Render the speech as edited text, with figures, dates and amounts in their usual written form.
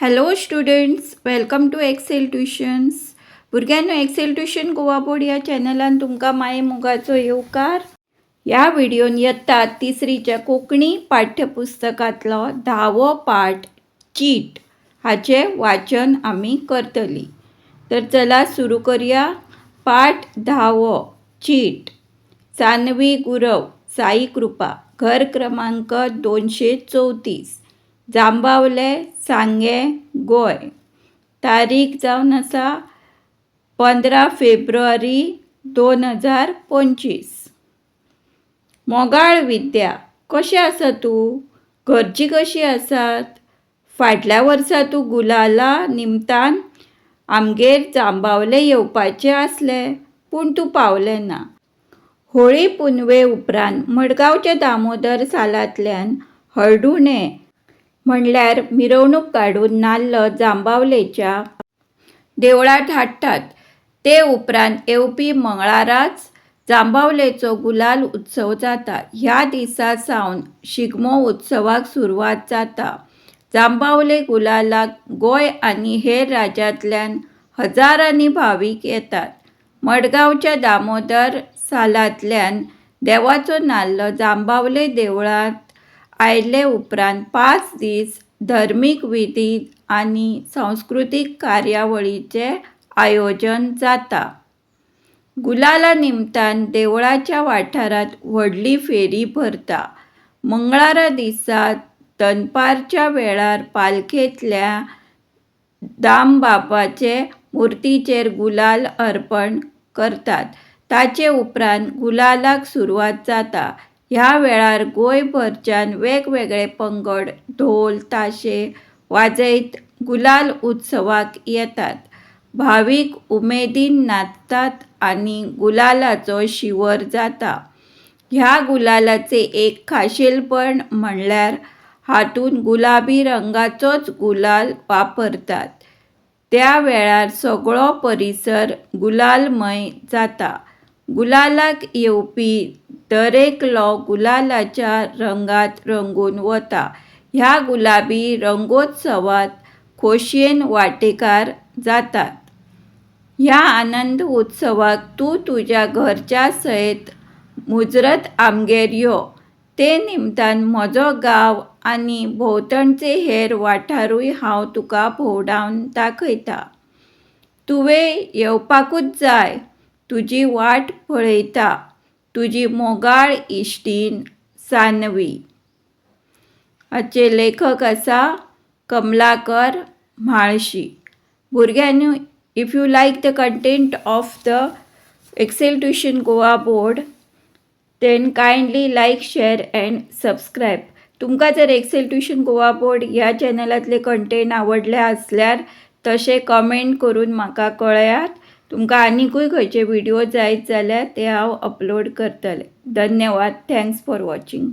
Hello students, welcome to Excel tuitions. भुरग्यांनो, Excel tuition Goa board या चॅनलान तुमकां माये मोगाचो येवकार. ह्या व्हिडिओन इयत्ता तिसरीच्या कोंकणी पाठ्यपुस्तकांतलो 10वो पाठ चीट हाचे वाचन आमी करतली. तर चला सुरू करूया. पाठ 10वो चीट. सान्वी गुरव, साई कृपा, घर क्रमांक 234, जांबावले, सांगे, गोय. तारीख जावन आसा 15 फेब्रुवारी 2025. मोगाळ विद्या, कशें आसा तूं? घरची कशीं आसात? फाटल्या वर्सा तूं गुलाला निमतान आमगेर जांबावले येवपाचें आसलें, पूण तूं पावलें ना. होळी पुनवे उपरांत मडगांवच्या दामोदर सालांतल्यान हळदुणे म्हणल्यार मिरवणूक काडून नाल्ल जांबावलेच्या देवळांत हाडटात. ते उपरांत येवपी मंगळाराच जांबावलेचो गुलाल उत्सव जाता. ह्या दिसा सावन शिगमो उत्सवाक सुरवात जाता. जांबावले गुलालाक गोंय आनी हेर राज्यांतल्यान हजारांनी भावीक येतात. मडगांवच्या दामोदर सालांतल्यान देवाचो नाल्ल जांबावले देवळांत आयले उपरांत 5 दीस धर्मीक विधी आनी सांस्कृतीक कार्यावळीचें आयोजन जाता. गुलाला निमतान देवळाच्या वाठारांत व्हडली फेरी भरता. मंगळारा दिसा दनपारच्या वेळार पालखेंतल्या दामबाबाचे मुर्तीचेर गुलाल अर्पण करतात. ताचे उपरांत गुलालाक सुरवात जाता. ह्या वेळार गोंयभरच्यान वेगवेगळे पंगड ढोल ताशे वाजयत गुलाल उत्सवाक येतात. भावीक उमेदीन नाचतात आनी गुलालाचो शिवर जाता. ह्या गुलालाचे एक खाशेलपण म्हणल्यार हातूंत गुलाबी रंगाचोच गुलाल वापरतात. त्या वेळार सगळो परिसर गुलालमय जाता. गुलालाक येवपी दरेकलो गुलालाच्या रंगात रंगून वता. ह्या गुलाबी रंगोत्सवात खोशयेन वांटेकार जातात. ह्या आनंद उत्सवाक तूं तुज्या घरच्या सयत मुजरत आमगेर यो. ते निमतान म्हजो गांव आनी भोंवतणचे हेर वाठारूय हांव तुका भोंवडावन दाखयता. तुवें येवपाकूच जाय. तुजी वाट पळयता. तुजी मोगाळ इश्टीण सान्वी. हाचे लेखक आसा कमलाकर म्हाळशी. भुरग्यांनो, if you like the content of the Excel tuition Goa board, then kindly like, share and subscribe. तुमकां जर एक्सेल ट्युशन गोवा बोर्ड ह्या चॅनलांतले कंटेंट आवडले आसल्यार तशें कमेंट करून म्हाका कळयात. तुमकां आनीकूय खंयचे व्हिडिओ जायत जाल्यार ते हांव अपलोड करतलें. धन्यवाद. Thanks for watching.